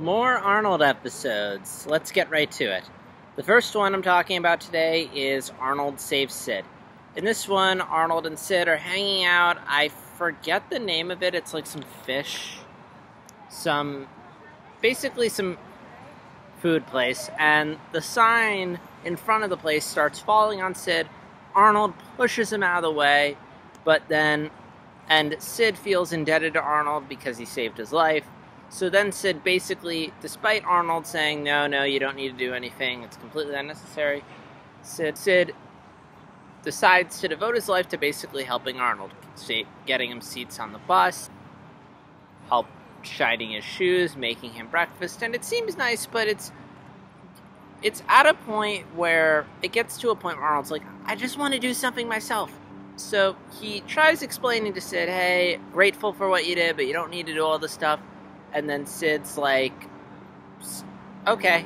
More Arnold episodes. Let's get right to it. The first one I'm talking about today is Arnold Saves Sid. In this one, Arnold and Sid are hanging out. I forget the name of it. It's like some fish. Basically some food place. And the sign in front of the place starts falling on Sid. Arnold pushes him out of the way. And Sid feels indebted to Arnold because he saved his life. So then Sid basically, despite Arnold saying, no, you don't need to do anything, it's completely unnecessary, Sid decides to devote his life to basically helping Arnold, getting him seats on the bus, help shining his shoes, making him breakfast, and it seems nice, but it's at a point where, it gets to a point where Arnold's like, I just want to do something myself. So he tries explaining to Sid, hey, grateful for what you did, but you don't need to do all this stuff. And then Sid's like, okay.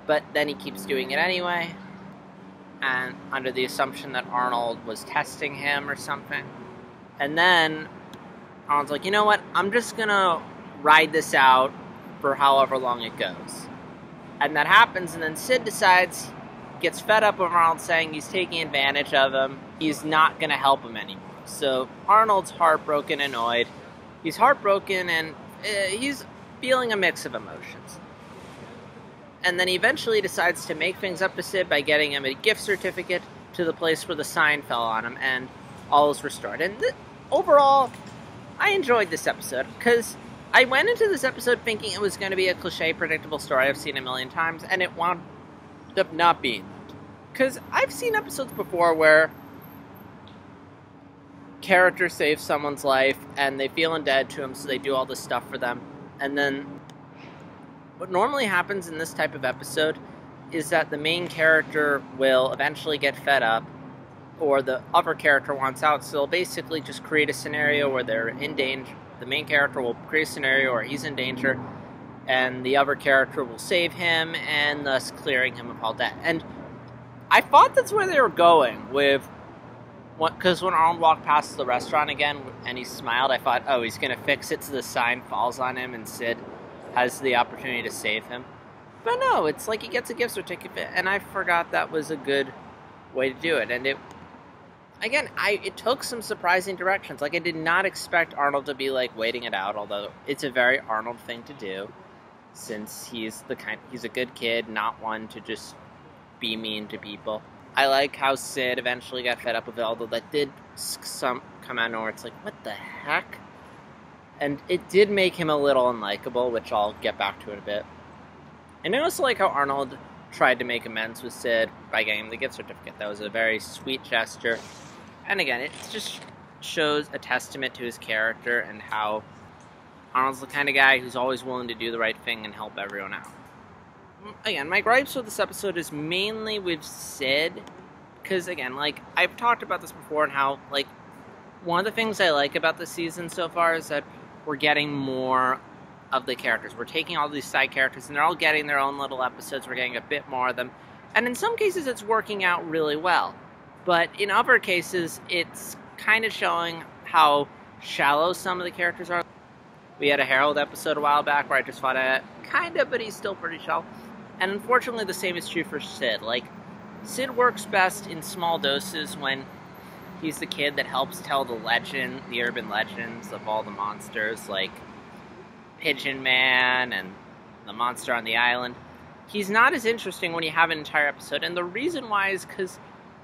But then he keeps doing it anyway. And under the assumption that Arnold was testing him or something. And then Arnold's like, you know what? I'm just going to ride this out for however long it goes. And that happens, and then Sid gets fed up with Arnold saying he's taking advantage of him. He's not going to help him anymore. So Arnold's heartbroken, annoyed. He's heartbroken, and he's feeling a mix of emotions. And then he eventually decides to make things up to Sid by getting him a gift certificate to the place where the sign fell on him, and all is restored. And overall, I enjoyed this episode, because I went into this episode thinking it was going to be a cliche, predictable story I've seen a million times, and it wound up not being that. Because I've seen episodes before where character saves someone's life and they feel indebted to him, so they do all this stuff for them, and then what normally happens in this type of episode is that the main character will eventually get fed up, or the other character wants out, so they'll basically just create a scenario where they're in danger. The main character will create a scenario where he's in danger, and the other character will save him, and thus clearing him of all debt. And I thought that's where they were going with, because when Arnold walked past the restaurant again and he smiled, I thought, oh, he's going to fix it so the sign falls on him and Sid has the opportunity to save him. But no, it's like he gets a gift certificate, and I forgot that was a good way to do it. And it took some surprising directions. Like, I did not expect Arnold to be, like, waiting it out, although it's a very Arnold thing to do, since he's a good kid, not one to just be mean to people. I like how Sid eventually got fed up with it, although that did come out of nowhere. It's like, what the heck? And it did make him a little unlikable, which I'll get back to in a bit. And I also like how Arnold tried to make amends with Sid by getting him the gift certificate. That was a very sweet gesture. And again, it just shows a testament to his character and how Arnold's the kind of guy who's always willing to do the right thing and help everyone out. Again, my gripes with this episode is mainly with Sid, because again, like, I've talked about this before, and how, like, one of the things I like about the season so far is that we're getting more of the characters. We're taking all these side characters, and they're all getting their own little episodes. We're getting a bit more of them, and in some cases it's working out really well, but in other cases it's kind of showing how shallow some of the characters are. We had a Harold episode a while back where I just thought, kind of, but he's still pretty shallow. And unfortunately, the same is true for Sid. Like, Sid works best in small doses when he's the kid that helps tell the urban legends of all the monsters, like Pigeon Man and the monster on the island. He's not as interesting when you have an entire episode, and the reason why is because,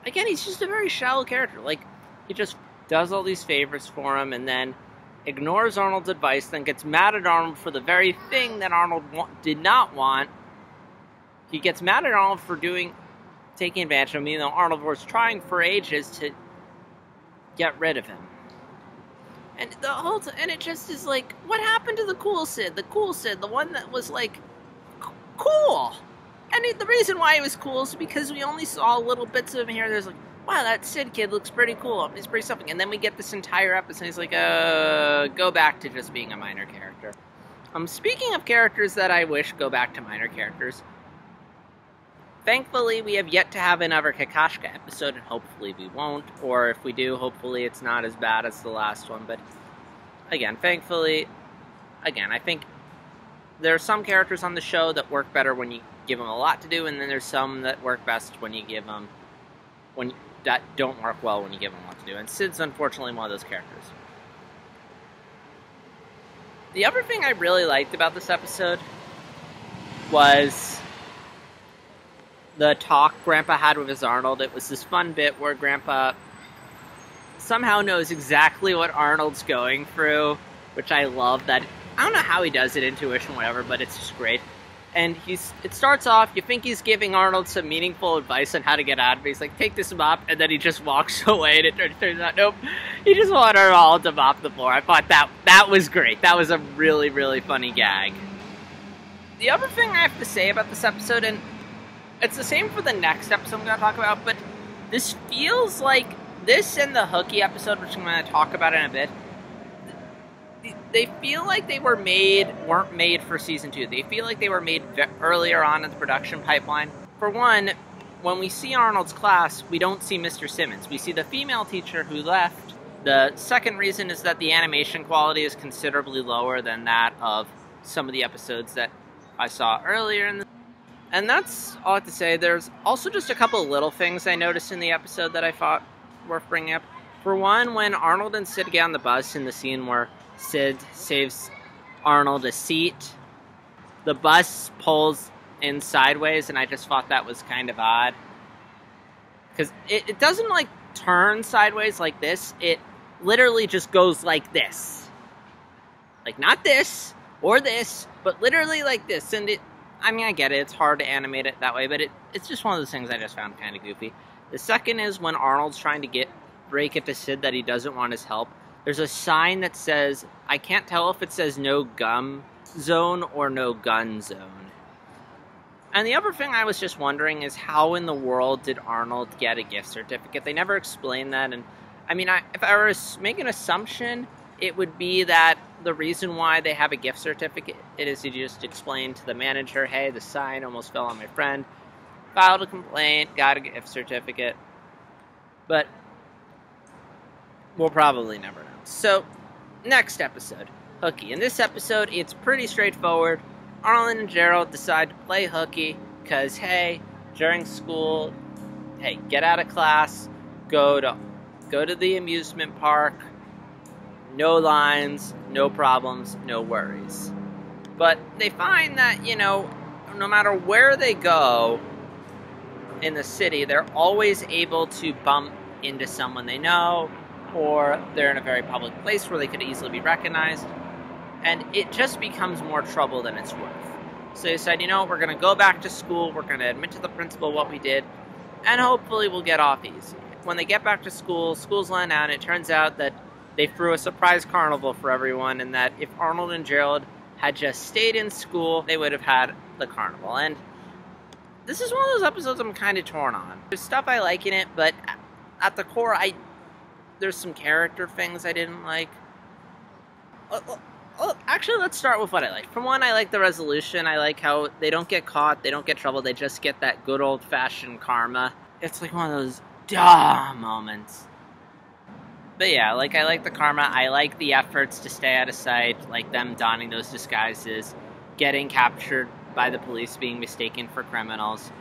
again, he's just a very shallow character. Like, he just does all these favors for him, and then ignores Arnold's advice, then gets mad at Arnold for the very thing that Arnold did not want. He gets mad at Arnold for taking advantage of him, even though Arnold was trying for ages to get rid of him. And and it just is like, what happened to the cool Sid? The cool Sid, the one that was, like, cool. And the reason why he was cool is because we only saw little bits of him here. There's like, wow, that Sid kid looks pretty cool. He's pretty something. And then we get this entire episode, he's like, go back to just being a minor character. Speaking of characters that I wish go back to minor characters, thankfully, we have yet to have another Kakashka episode, and hopefully we won't. Or if we do, hopefully it's not as bad as the last one. But again, thankfully, I think there are some characters on the show that work better when you give them a lot to do, and then there's some that work best when you give them that don't work well when you give them a lot to do. And Sid's unfortunately one of those characters. The other thing I really liked about this episode was the talk Grandpa had with his Arnold. It was this fun bit where Grandpa somehow knows exactly what Arnold's going through, which I love. That I don't know how he does it, intuition, whatever, but it's just great. And it starts off, you think he's giving Arnold some meaningful advice on how to get out of it. He's like, take this mop, and then he just walks away, and it turns out, nope, he just wanted Arnold to mop the floor. I thought that was great. That was a really, really funny gag. The other thing I have to say about this episode, and it's the same for the next episode I'm going to talk about, but this feels like this and the Hookey episode, which I'm going to talk about in a bit, they feel like they weren't made for season 2. They feel like they were made earlier on in the production pipeline. For one, when we see Arnold's class, we don't see Mr. Simmons. We see the female teacher who left. The second reason is that the animation quality is considerably lower than that of some of the episodes that I saw earlier in the... And that's all I have to say. There's also just a couple of little things I noticed in the episode that I thought worth bringing up. For one, when Arnold and Sid get on the bus in the scene where Sid saves Arnold a seat, the bus pulls in sideways, and I just thought that was kind of odd. Because it doesn't, like, turn sideways like this. It literally just goes like this. Like, not this, or this, but literally like this. And I mean, I get it, it's hard to animate it that way, but it's just one of those things I just found kind of goofy. The second is when Arnold's trying to break it to Sid that he doesn't want his help. There's a sign that says, I can't tell if it says no gum zone or no gun zone. And the other thing I was just wondering is how in the world did Arnold get a gift certificate? They never explained that, and I mean, if I were to make an assumption, it would be that the reason why they have a gift certificate is to just explain to the manager, hey, the sign almost fell on my friend, filed a complaint, got a gift certificate, but we'll probably never know. So, next episode, Hookey. In this episode, it's pretty straightforward. Arnold and Gerald decide to play Hookey because, hey, during school, hey, get out of class, go to the amusement park, no lines, no problems, no worries. But they find that, you know, no matter where they go in the city, they're always able to bump into someone they know, or they're in a very public place where they could easily be recognized, and it just becomes more trouble than it's worth. So they said, you know, we're going to go back to school, we're going to admit to the principal what we did, and hopefully we'll get off easy. When they get back to school, school's letting out, and it turns out that they threw a surprise carnival for everyone, and that if Arnold and Gerald had just stayed in school, they would have had the carnival. And this is one of those episodes I'm kind of torn on. There's stuff I like in it, but at the core, there's some character things I didn't like. Actually, let's start with what I like. For one, I like the resolution. I like how they don't get caught, they don't get trouble, they just get that good old-fashioned karma. It's like one of those duh moments. But yeah, like, I like the karma. I like the efforts to stay out of sight, like them donning those disguises, getting captured by the police, being mistaken for criminals.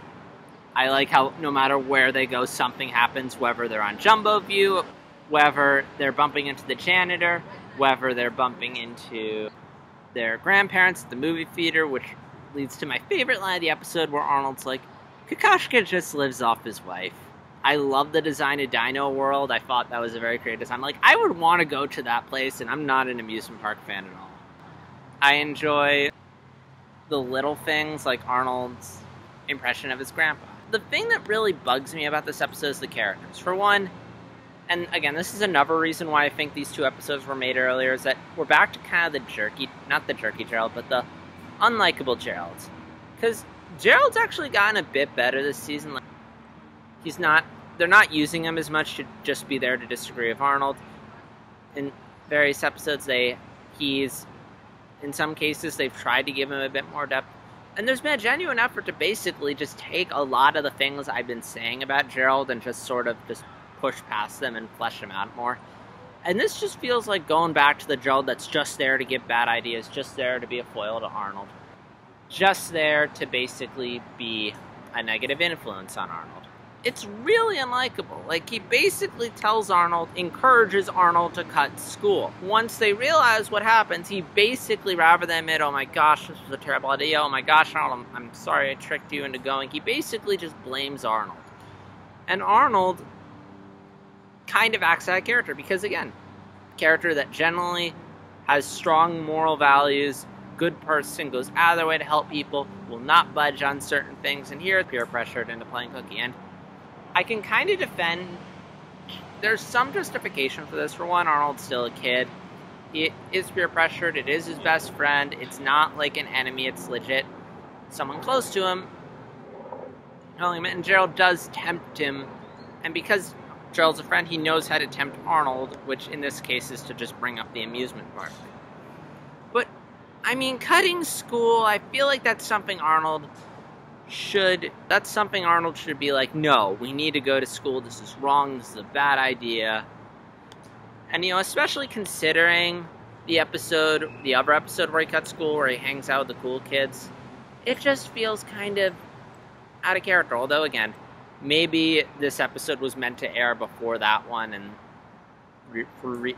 I like how no matter where they go, something happens, whether they're on Jumbo View, whether they're bumping into the janitor, whether they're bumping into their grandparents at the movie theater, which leads to my favorite line of the episode where Arnold's like, Kokoschka just lives off his wife. I love the design of Dino World. I thought that was a very creative design. Like, I would want to go to that place, and I'm not an amusement park fan at all. I enjoy the little things, like Arnold's impression of his grandpa. The thing that really bugs me about this episode is the characters. For one, and again, this is another reason why I think these two episodes were made earlier, is that we're back to kind of not the jerky Gerald, but the unlikable Gerald. Because Gerald's actually gotten a bit better this season. Like, they're not using him as much to just be there to disagree with Arnold. In various episodes, in some cases, they've tried to give him a bit more depth. And there's been a genuine effort to basically just take a lot of the things I've been saying about Gerald and just sort of just push past them and flesh them out more. And this just feels like going back to the Gerald that's just there to give bad ideas, just there to be a foil to Arnold. Just there to basically be a negative influence on Arnold. It's really unlikable. Like, he basically tells Arnold, encourages Arnold to cut school. Once they realize what happens, he basically, rather than admit, oh my gosh, this was a terrible idea, oh my gosh, Arnold, I'm sorry I tricked you into going, he basically just blames Arnold. And Arnold kind of acts out of character, because again, character that generally has strong moral values, good person, goes out of their way to help people, will not budge on certain things, and here, peer pressured into playing Hookey. And I can kind of defend, there's some justification for this. For one, Arnold's still a kid. It is peer pressured, it is his best friend, it's not like an enemy, it's legit someone close to him. And Gerald does tempt him, and because Gerald's a friend, he knows how to tempt Arnold, which in this case is to just bring up the amusement park. But, I mean, cutting school, I feel like that's something Arnold should be like, no, we need to go to school, this is wrong, this is a bad idea. And, you know, especially considering the other episode where he cuts school, where he hangs out with the cool kids, it just feels kind of out of character. Although, again, maybe this episode was meant to air before that one, and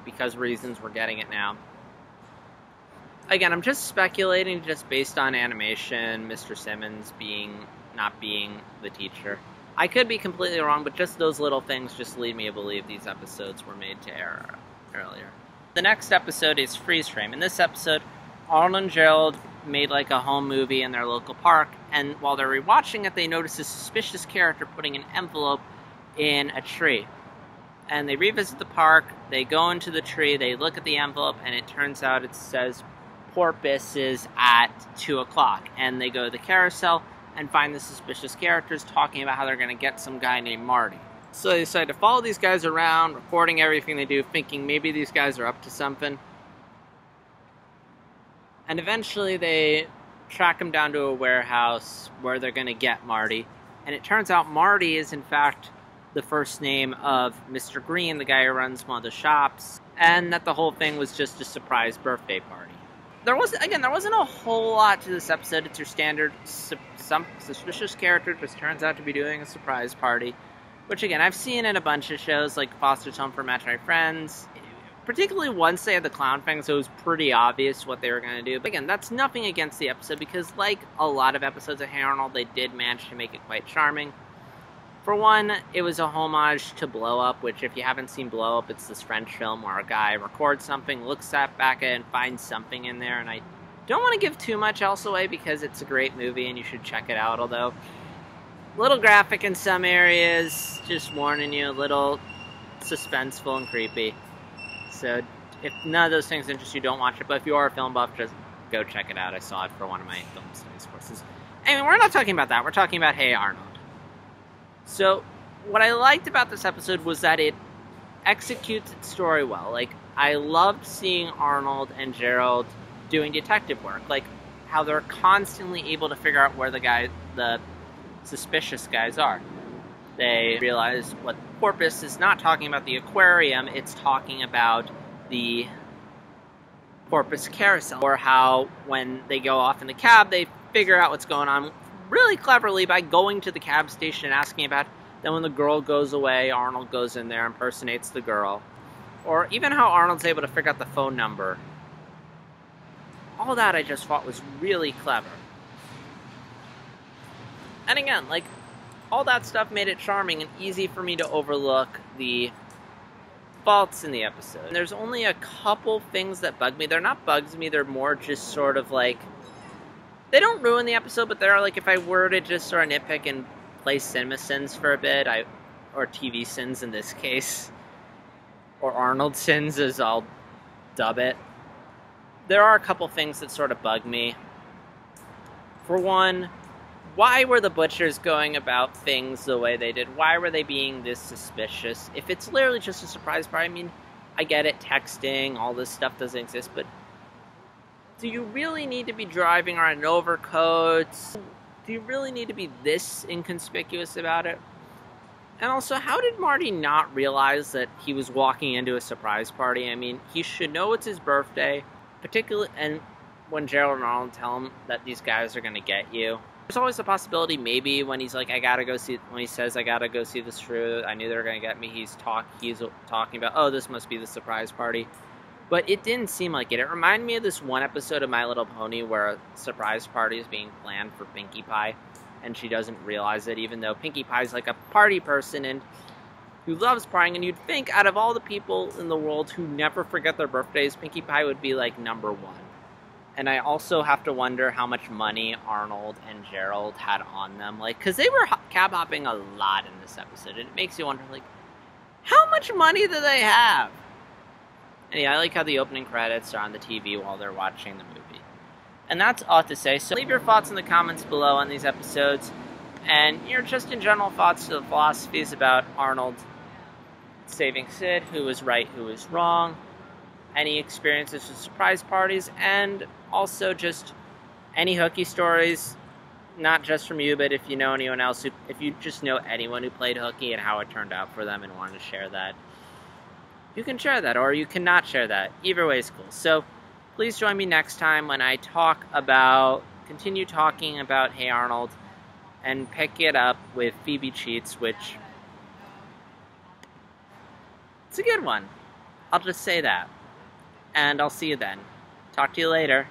because reasons we're getting it now. Again, I'm just speculating just based on animation, Mr. Simmons not being the teacher. I could be completely wrong, but just those little things just lead me to believe these episodes were made to air earlier. The next episode is Freeze Frame. In this episode, Arnold and Gerald made like a home movie in their local park, and while they're rewatching it, they notice a suspicious character putting an envelope in a tree. And they revisit the park, they go into the tree, they look at the envelope, and it turns out it says Porpoise is at 2 o'clock. And they go to the carousel and find the suspicious characters talking about how they're going to get some guy named Marty. So they decide to follow these guys around, recording everything they do, thinking maybe these guys are up to something. And eventually they track him down to a warehouse where they're going to get Marty. And it turns out Marty is in fact the first name of Mr. Green, the guy who runs one of the shops, and that the whole thing was just a surprise birthday party. There wasn't a whole lot to this episode. It's your standard, some suspicious character just turns out to be doing a surprise party, which again, I've seen in a bunch of shows like Foster's Home for Imaginary Friends, particularly once they had the clown thing, so it was pretty obvious what they were going to do. But again, that's nothing against the episode, because like a lot of episodes of Hey Arnold, they did manage to make it quite charming. For one, it was a homage to Blow Up, which if you haven't seen Blow Up, it's this French film where a guy records something, looks back at it, and finds something in there. And I don't want to give too much else away because it's a great movie and you should check it out, although a little graphic in some areas, just warning you, a little suspenseful and creepy. So if none of those things interest you, don't watch it. But if you are a film buff, just go check it out. I saw it for one of my film studies courses. Anyway, we're not talking about that. We're talking about Hey Arnold. So what I liked about this episode was that it executes its story well. Like, I loved seeing Arnold and Gerald doing detective work. Like, how they're constantly able to figure out where the suspicious guys are. They realize what Porpoise is not talking about the aquarium, it's talking about the Porpoise carousel. Or how, when they go off in the cab, they figure out what's going on really cleverly by going to the cab station and asking about it. Then when the girl goes away, Arnold goes in there, impersonates the girl. Or even how Arnold's able to figure out the phone number. All that I just thought was really clever. And again, like, all that stuff made it charming and easy for me to overlook the faults in the episode. And there's only a couple things that bug me. They're not bugs me, they're more just sort of like, they don't ruin the episode, but they're like, if I were to just sort of nitpick and play CinemaSins for a bit, or TV Sins in this case, or Arnold Sins as I'll dub it, there are a couple things that sort of bug me. For one, why were the butchers going about things the way they did? Why were they being this suspicious? If it's literally just a surprise party, I mean, I get it, texting, all this stuff doesn't exist, but do you really need to be driving around in overcoats? Do you really need to be this inconspicuous about it? And also, how did Marty not realize that he was walking into a surprise party? I mean, he should know it's his birthday, particularly, and when Gerald and Arnold tell him that these guys are going to get you. There's always a possibility, maybe, when he's like, when he says, I gotta go see this fruit, I knew they were going to get me, he's talking about, oh, this must be the surprise party. But it didn't seem like it. It reminded me of this one episode of My Little Pony where a surprise party is being planned for Pinkie Pie, and she doesn't realize it, even though Pinkie Pie's like a party person and who loves partying, and you'd think out of all the people in the world who never forget their birthdays, Pinkie Pie would be like number one. And I also have to wonder how much money Arnold and Gerald had on them, like, because they were cab hopping a lot in this episode, and it makes you wonder, like, how much money do they have? And yeah, I like how the opening credits are on the TV while they're watching the movie. And that's all to say. So leave your thoughts in the comments below on these episodes, and your just in general thoughts to the philosophies about Arnold saving Sid, who was right, who was wrong, any experiences with surprise parties, and also just any Hookey stories, not just from you, but if you know anyone else, if you just know anyone who played Hookey and how it turned out for them and wanted to share that, you can share that, or you cannot share that. Either way is cool. So please join me next time when I continue talking about Hey Arnold, and pick it up with Phoebe Cheats, which, it's a good one. I'll just say that. And I'll see you then. Talk to you later.